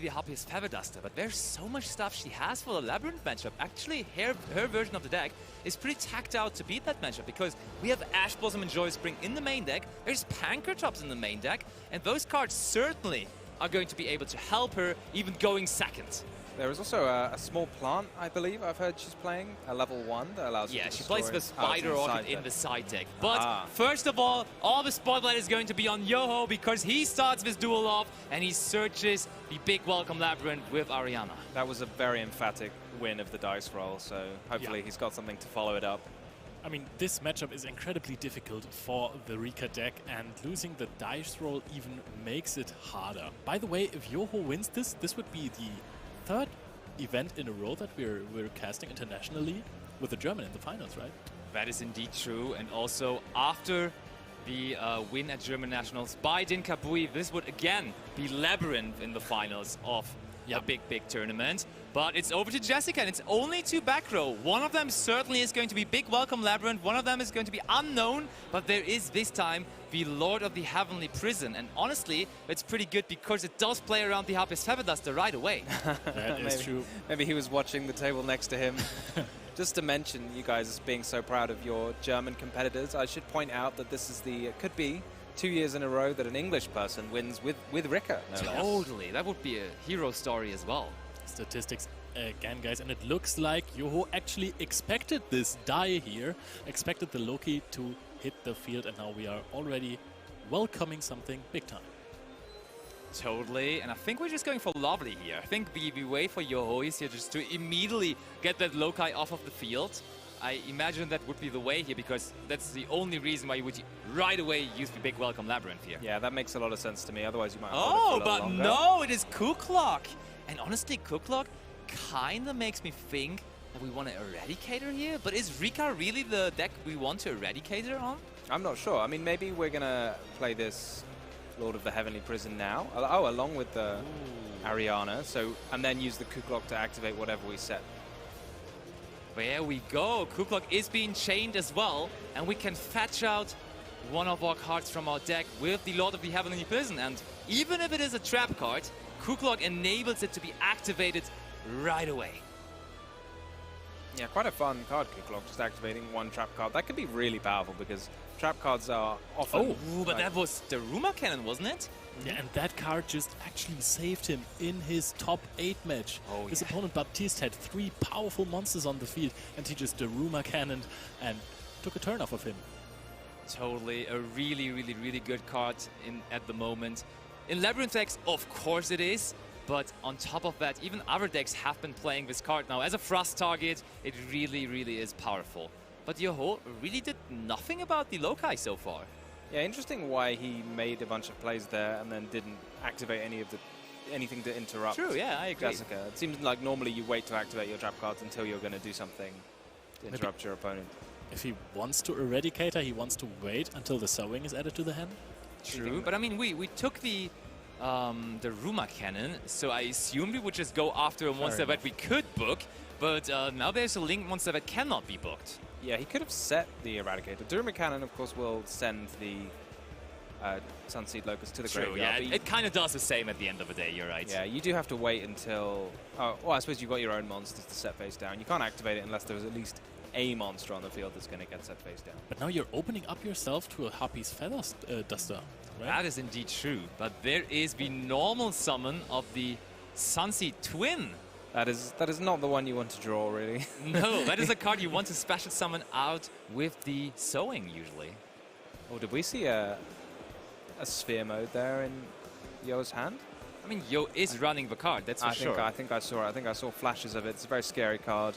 the happiest Feather Duster, but there's so much stuff she has for the Labyrinth matchup. Actually, her version of the deck is pretty tacked out to beat that matchup, because we have Ash Blossom and Joy Spring in the main deck, there's Pankratops in the main deck, and those cards certainly are going to be able to help her, even going second. There is also a small plant, I believe, I've heard she's playing, a level 1 that allows you to she plays the Spider Orchid in the side deck. But first of all the spotlight is going to be on Yoho, because he starts this duel off and he searches the big welcome Labyrinth with Ariana. That was a very emphatic win of the dice roll, so hopefully he's got something to follow it up. I mean, this matchup is incredibly difficult for the Rika deck, and losing the dice roll even makes it harder. By the way, if Yoho wins this would be the third event in a row that we're casting internationally with a German in the finals, right? That is indeed true, and also after the win at German Nationals by Dinkabui, this would again be Labyrinth in the finals of a big tournament. But it's over to Jessica, and it's only 2 back row. One of them certainly is going to be Big Welcome Labyrinth, one of them is going to be Unknown, but there is this time the Lord of the Heavenly Prison. And honestly, it's pretty good because it does play around the Harpist Feather Duster right away. That is true. Maybe he was watching the table next to him. Just to mention, you guys being so proud of your German competitors, I should point out that this is could be 2 years in a row that an English person wins with Rika. No Totally, that would be a hero story as well. Statistics again, guys, and it looks like Yoho actually expected this die here, expected the Loki to hit the field, and now we are already welcoming something big time. Totally, and I think we're just going for Lovely here. I think the way for Yoho is here just to immediately get that Loki off of the field. I imagine that would be the way here, because that's the only reason why you would right away use the big welcome Labyrinth here. Yeah, that makes a lot of sense to me. Otherwise, you might have Oh, but no, it is Cooklock. And honestly, Cooklock kind of makes me think that we want to eradicate her here. But is Rika really the deck we want to eradicate her on? I'm not sure. I mean, maybe we're going to play this Lord of the Heavenly Prison now. Oh, along with the Ariana. So, and then use the Cooklock to activate whatever we set. There we go. Cooklock is being chained as well. And we can fetch out one of our cards from our deck with the Lord of the Heavenly Prison. And even if it is a trap card, Cooklock enables it to be activated right away. Yeah, quite a fun card, Cooklock, just activating one trap card. That could be really powerful because trap cards are often... Oh, but that was the Rumor Cannon, wasn't it? Yeah, and that card just actually saved him in his top 8 match. His opponent Baptiste had 3 powerful monsters on the field, and he just Rumor Cannon and took a turn off of him. Totally, a really good card at the moment. In Labyrinth decks, of course it is, but on top of that, even other decks have been playing this card now. As a thrust target, it really is powerful. But Yoho really did nothing about the Loki so far. Yeah, interesting why he made a bunch of plays there and then didn't activate anything to interrupt. True, yeah, I agree. Jessica. It seems like normally you wait to activate your trap cards until you're going to do something to interrupt your opponent. If he wants to eradicate her, he wants to wait until the sowing is added to the hand. True, but I mean, we took the Rumor Cannon, so I assumed we would just go after a monster that we could book, but now there's a linked monster that cannot be booked. Yeah, he could have set the Eradicator. The Rumor Cannon, of course, will send the Sunseed Locust to the graveyard. Yeah, it kind of does the same at the end of the day, you're right. Yeah, you do have to wait until... Oh, well, I suppose you've got your own monsters to set face down. You can't activate it unless there's at least a monster on the field that's going to get set face down. But now you're opening up yourself to a Harpy's Feather Duster, right? That is indeed true, but there is the normal summon of the Sunseed Twin. That is not the one you want to draw, really. No, that is a card you want to special summon out with the sowing, usually. Oh, did we see a sphere mode there in Yo's hand? I mean, Yo is running the card, that's for sure. I think I saw it. I think I saw flashes of it. It's a very scary card.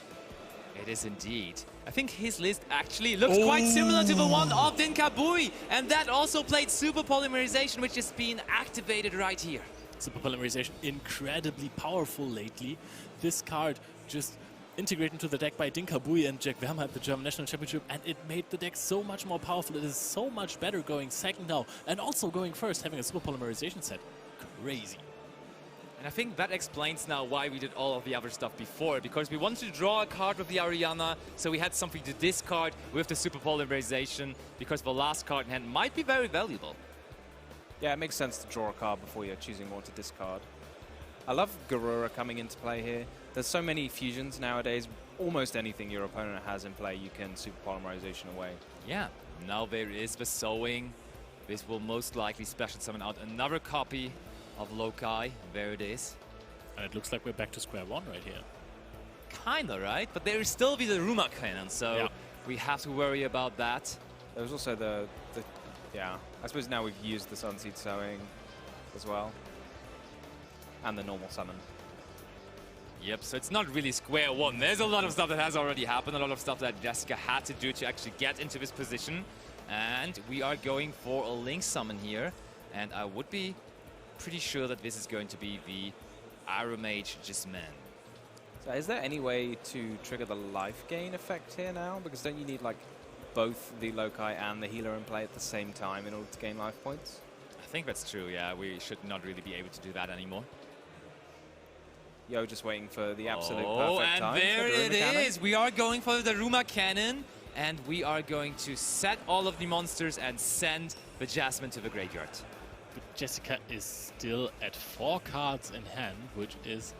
It is indeed. I think his list actually looks quite similar to the one of Dinkabui, and that also played Super Polymerization, which is being activated right here. Super Polymerization, incredibly powerful lately. This card just integrated into the deck by Dinkabui and Jack Verma at the German National Championship, and it made the deck so much more powerful. It is so much better going second now, and also going first, having a Super Polymerization set. Crazy. And I think that explains now why we did all of the other stuff before, because we wanted to draw a card with the Ariana, so we had something to discard with the Super Polymerization, because the last card in hand might be very valuable. Yeah, it makes sense to draw a card before you're choosing what to discard. I love Garura coming into play here. There's so many fusions nowadays. Almost anything your opponent has in play, you can super polymerization away. Yeah, now there is the sowing. This will most likely special summon out another copy of Lokai. There it is. And it looks like we're back to square one right here. Kinda, right? But there is still the Ruma Cannon, so we have to worry about that. There's also the yeah, I suppose now we've used the Sunseed Sowing as well. And the normal summon. Yep, so it's not really square one. There's a lot of stuff that has already happened, a lot of stuff that Jessica had to do to actually get into this position. And we are going for a Link summon here. And I would be pretty sure that this is going to be the Aromage Gisman. So is there any way to trigger the life gain effect here now? Because don't you need like both the Lokai and the healer in play at the same time in order to gain life points? I think that's true, yeah. We should not really be able to do that anymore. Yo, just waiting for the absolute perfect time. Oh, and there it is. We are going for the Ruma Cannon, and we are going to set all of the monsters and send the Jasmine to the graveyard. But Jessica is still at 4 cards in hand, which is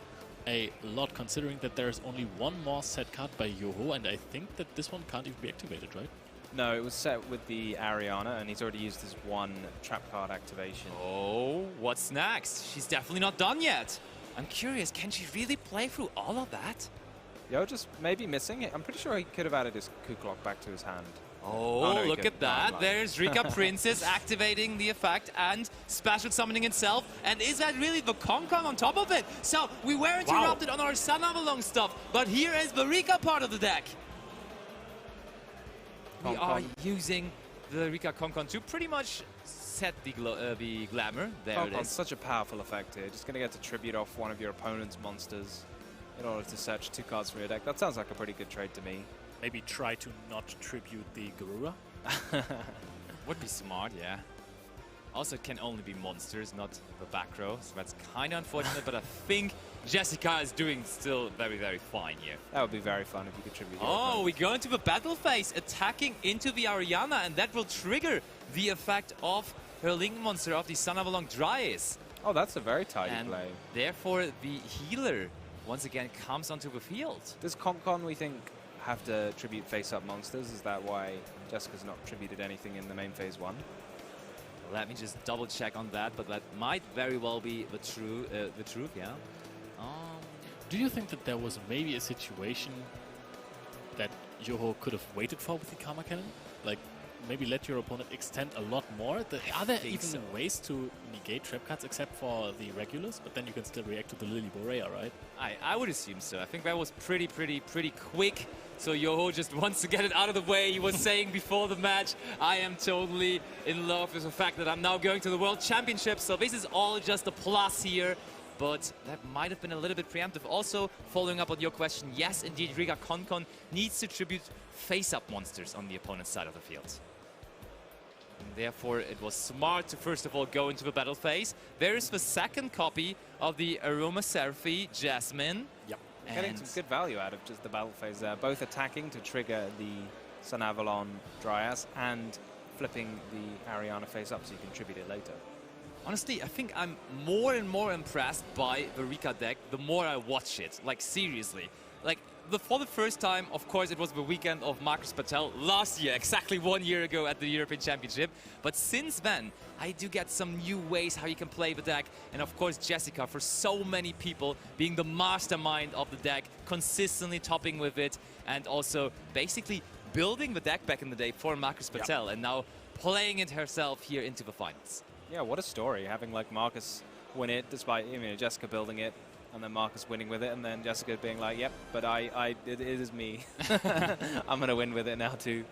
a lot considering that there is only one more set card by Yoho, and I think that this one can't even be activated, right? No, it was set with the Ariana, and he's already used his one trap card activation. Oh, what's next? She's definitely not done yet. I'm curious, can she really play through all of that? Yo, just maybe missing it. I'm pretty sure he could have added his Coup Clock back to his hand. Oh, no, look at that. There's Rika Princess activating the effect and special summoning itself. And is that really the Concon on top of it? So we were interrupted on our Sunavalon stuff, but here is the Rika part of the deck. We are using the Rika Concon to pretty much set the glamour. There it is. Such a powerful effect here. Just going to get to tribute off one of your opponent's monsters in order to search 2 cards from your deck. That sounds like a pretty good trade to me. Maybe try to not tribute the Garura. Would be smart, yeah. Also, it can only be monsters, not the back row, so that's kind of unfortunate, but I think Jessica is doing still very, very fine here. That would be very fun if you could tribute. Oh, we go into the battle phase, attacking into the Ariana, and that will trigger the effect of her Link monster of the Sunavalon Dryas. Oh, that's a very tidy And play. therefore, the healer once again comes onto the field. Does Concon, we think, have to tribute face-up monsters? Is that why Jessica's not tributed anything in the main phase 1? Let me just double check on that, but that might very well be the truth, yeah. Do you think that there was maybe a situation that Yoho could have waited for with the Karma Cannon? Like, maybe let your opponent extend a lot more? Are there even ways to negate trap cards except for the regulars? But then you can still react to the Lily Borea, right? I would assume so. I think that was pretty quick. So Yoho just wants to get it out of the way. He was saying before the match, I am totally in love with the fact that I'm now going to the World Championship. So this is all just a plus here. But that might have been a little bit preemptive. Also, following up on your question, yes, indeed, Rika Concon needs to tribute face-up monsters on the opponent's side of the field. And therefore, it was smart to first of all go into the battle phase. There is the second copy of the Aromaseraphy Jasmine. Yep. Getting some good value out of just the battle phase there. Both attacking to trigger the Sunavalon Dryas and flipping the Ariana face up so you can tribute it later. Honestly, I think I'm more and more impressed by the Rika deck the more I watch it. Like, seriously. Like, for the first time, of course, it was the weekend of Marcus Patel last year, exactly 1 year ago at the European Championship. But since then, I do get some new ways how you can play the deck. And of course, Jessica, for so many people, being the mastermind of the deck, consistently topping with it, and also basically building the deck back in the day for Marcus Patel, and now playing it herself here into the finals. Yeah, what a story, having like Marcus win it despite Jessica building it, and then Marcus winning with it, and then Jessica being like, yep, but it is me. I'm going to win with it now too.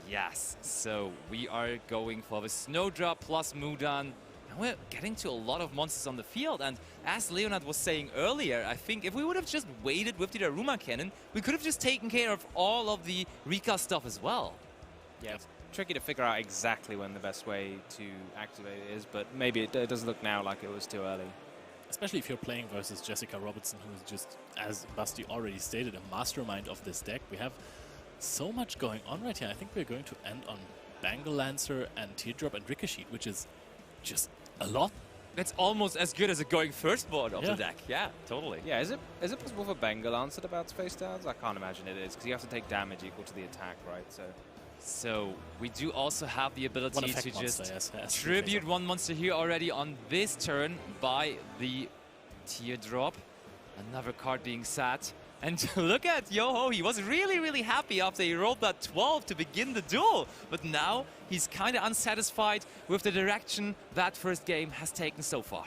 Yes, so we are going for the Snowdrop plus Mudan. And we're getting to a lot of monsters on the field, and as Leonard was saying earlier, I think if we would have just waited with the Daruma Cannon, we could have just taken care of all of the Rika stuff as well. Yeah, it's tricky to figure out exactly when the best way to activate it is, but maybe it doesn't look now like it was too early. Especially if you're playing versus Jessica Robertson, who is just, as Basti already stated, a mastermind of this deck. We have so much going on right here. I think we're going to end on Bangle Lancer and Teardrop and Ricochet, which is just a lot. That's almost as good as a going first board of Yeah. the deck. Yeah, totally. Yeah, is it possible for Bengal answer about face downs? I can't imagine it is, because you have to take damage equal to the attack, right? So we do also have the ability One effect to just monster, yes, has to be tribute face one monster here already on this turn by the Teardrop. Another card being sat. And look at Yoho, he was really, really happy after he rolled that 12 to begin the duel. But now he's kind of unsatisfied with the direction that first game has taken so far.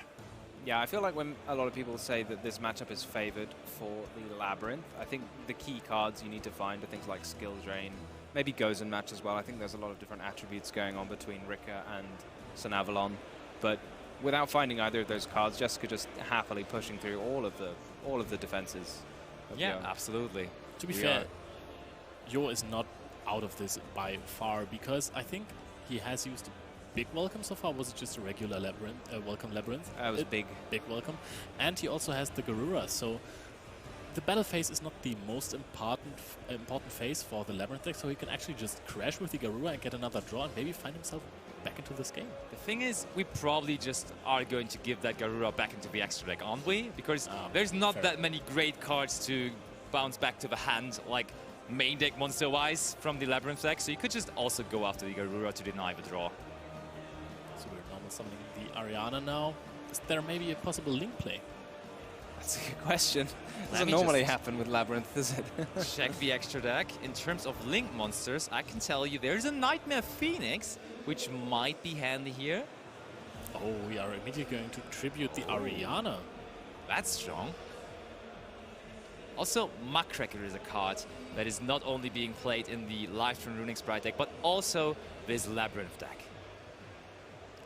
Yeah, I feel like when a lot of people say that this matchup is favored for the Labyrinth, I think the key cards you need to find are things like Skill Drain, maybe Goes and Match as well. I think there's a lot of different attributes going on between Rika and Sunavalon. But without finding either of those cards, Jessica just happily pushing through all of the defenses. Yeah, absolutely. To be fair, Yo is not out of this by far, because I think he has used a big welcome so far. Was it just a regular Labyrinth, welcome Labyrinth? That was big. Big welcome. And he also has the Garura, so the battle phase is not the most important phase for the Labyrinth deck, so he can actually just crash with the Garura and get another draw and maybe find himself back into this game. The thing is, we probably just are going to give that Garura back into the extra deck, aren't we? Because there's not that many great cards to bounce back to the hand, like main deck monster-wise from the Labyrinth deck, so you could just also go after the Garura to deny the draw. So we're normal summoning the Ariana now. Is there maybe a possible link play? That's a good question. Let Doesn't me normally just happen with Labyrinth, does it? check the extra deck. In terms of link monsters, I can tell you there's a Nightmare Phoenix, which might be handy here. Oh, we are immediately going to tribute the Ariana. That's strong. Also, Muckracker is a card that is not only being played in the Live-Turn Runic Sprite deck, but also this Labyrinth deck.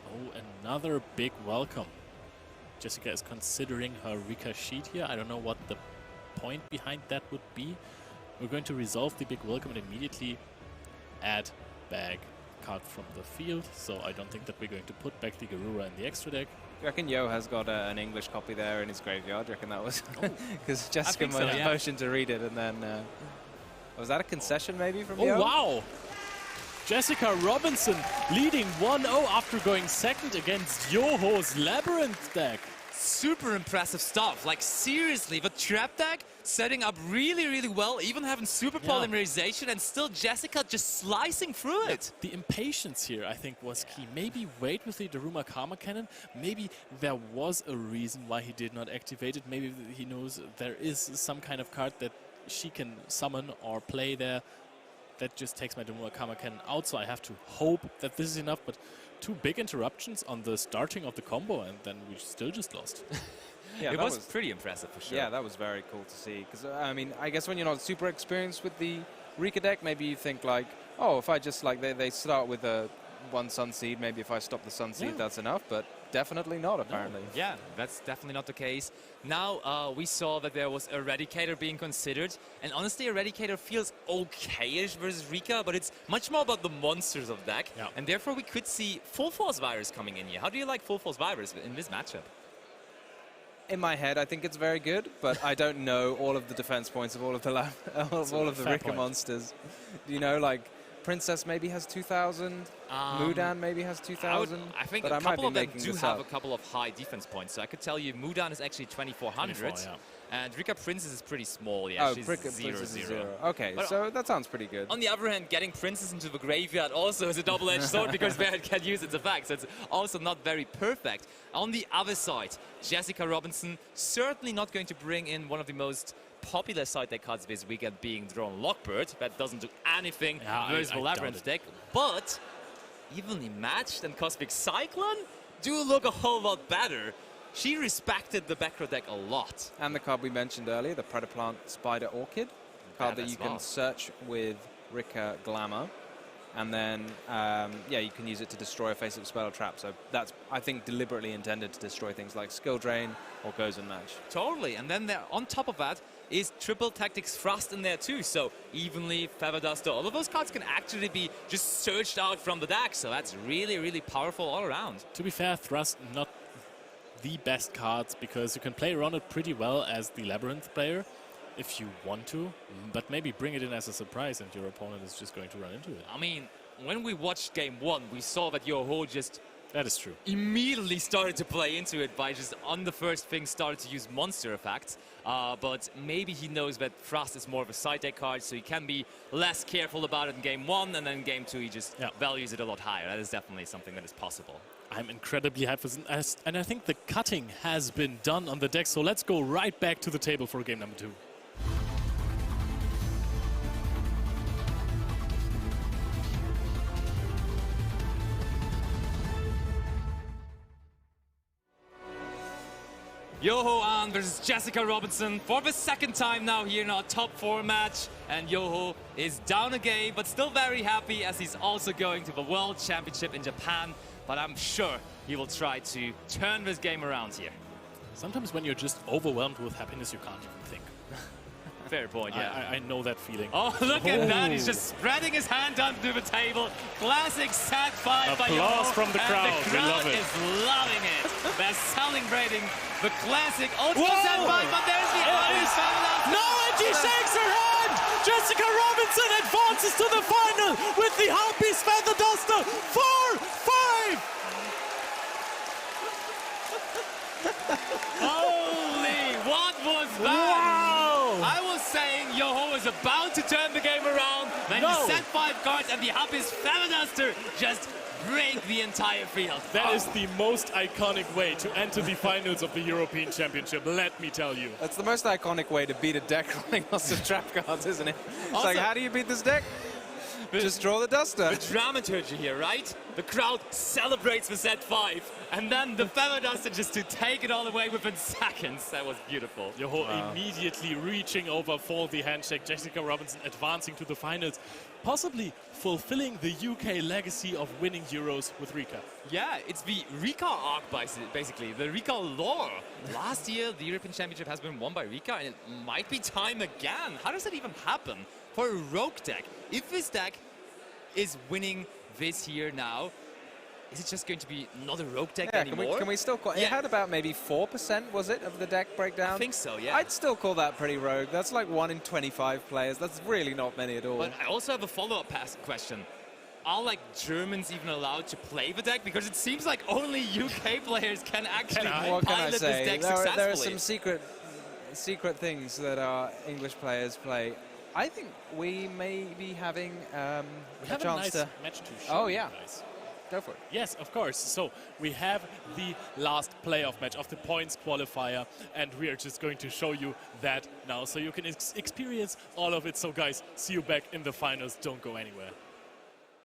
Oh, another big welcome. Jessica is considering her Rika sheet here. I don't know what the point behind that would be. We're going to resolve the big welcome and immediately add back card from the field. So I don't think that we're going to put back the Garura in the extra deck. You reckon Yo has got an English copy there in his graveyard? Do you reckon that was... Because Jessica think so, yeah. motioned to read it, and then... was that a concession maybe from Oh, Yo? wow! Jessica Robinson leading 1-0 after going second against Yoho's Labyrinth deck. Super impressive stuff. Like, seriously, the trap deck setting up really, really well, even having super polymerization, and still Jessica just slicing through it. The impatience here, I think, was key. Maybe wait with the Daruma Karma Cannon. Maybe there was a reason why he did not activate it. Maybe he knows there is some kind of card that she can summon or play there that just takes my Daruma Karma Cannon out. So I have to hope that this is enough. But two big interruptions on the starting of the combo, and then we still just lost. Yeah, it was pretty impressive for sure. Yeah, that was very cool to see. Because, I mean, I guess when you're not super experienced with the Rika deck, maybe you think like, oh, if I just, like, they start with a one Sunseed, maybe if I stop the Sunseed, that's enough. But definitely not, apparently. Yeah, that's definitely not the case. Now, we saw that there was Eradicator being considered. And honestly, Eradicator feels okay-ish versus Rika, but it's much more about the monsters of deck. Yeah. And therefore, we could see Full Force Virus coming in here. How do you like Full Force Virus in this matchup? In my head, I think it's very good, but I don't know all of the defense points of all of the all of the fair Rika point. monsters. You know, like Princess maybe has 2,000, Mudan maybe has 2,000. I think but a I might couple be of them making do this have up. a couple of high defense points. So I could tell you Mudan is actually 2,400. 24, yeah. And Rika Princess is pretty small. Yeah, Oh, she's Princess 0-0. is 0. Okay, But so that sounds pretty good. On the other hand, getting Princess into the graveyard also is a double-edged sword because Barrett can use its effects. So it's also not very perfect. On the other side, Jessica Robinson certainly not going to bring in one of the most popular side deck cards this weekend, being Drone Lockbird. That doesn't do anything versus the Labyrinth deck. But evenly matched and Cosmic Cyclone do look a whole lot better. She respected the back row deck a lot. And the card we mentioned earlier, the Predaplant Spider Orchid, card that you can search with Rika Glamour. And then, yeah, you can use it to destroy a face-up spell or trap. So that's, I think, deliberately intended to destroy things like Skill Drain or Goes and Match. Totally. And then there, on top of that is triple Tactics Thrust in there too. So Evenly, Feather Duster, all of those cards can actually be just searched out from the deck. So that's really, really powerful all around. To be fair, Thrust not the best cards, because you can play around it pretty well as the Labyrinth player if you want to, but maybe bring it in as a surprise and your opponent is just going to run into it. I mean, when we watched game one, we saw that Yoho just That is true. Immediately started to play into it by just on the first thing started to use monster effects. But maybe he knows that Frost is more of a side deck card, so he can be less careful about it in game 1, and then in game 2 he just values it a lot higher. That is definitely something that is possible. I'm incredibly hyped for this, and I think the cutting has been done on the deck, so let's go right back to the table for game number 2. Yoho An versus Jessica Robinson for the second time now here in our top 4 match. And Yoho is down a game, but still very happy as he's also going to the World Championship in Japan. But I'm sure he will try to turn this game around here. Sometimes when you're just overwhelmed with happiness, you can't even think. Fair point, yeah. I know that feeling. Oh, look at that. He's just spreading his hand under the table. Classic set 5 by Yoho. Applause from the crowd. And the We crowd love it. is loving it. They're celebrating the classic ultimate set 5, but there's the Irish family. No, and she shakes her hand! Jessica Robinson advances to the final with the Harpies Feather Duster 4-5! Holy, what was that? Wow! I was saying Yoho is about to turn the game around, then No. he set 5 cards and the Harpies Feather Duster just break the entire field. That is the most iconic way to enter the finals of the European Championship, let me tell you. That's the most iconic way to beat a deck running lots of trap cards, isn't it? It's Also- like, how do you beat this deck? Just draw the duster. The dramaturgy here, right? The crowd celebrates the set 5, and then the Feather Duster just to take it all away within seconds. That was beautiful. Yoho immediately reaching over for the handshake. Jessica Robinson advancing to the finals, possibly fulfilling the UK legacy of winning Euros with Rika. Yeah, it's the Rika arc, basically, the Rika lore. Last year, the European Championship has been won by Rika, and it might be time again. How does that even happen for a rogue deck? If this deck is winning this year now, is it just going to be not a rogue deck Yeah, anymore? can we still call it? It had about maybe 4%, was it, of the deck breakdown? I think so, yeah. I'd still call that pretty rogue. That's like 1 in 25 players. That's really not many at all. But I also have a follow-up question. Are like Germans even allowed to play the deck? Because it seems like only UK players can actually What can I pilot this say? deck There are successfully. some secret things that our English players play. I think we may be having a have chance a nice to... match to show Oh, you yeah. guys. Go for it. Yes, of course. So we have the last playoff match of the points qualifier, and we are just going to show you that now so you can experience all of it. So guys, see you back in the finals. Don't go anywhere.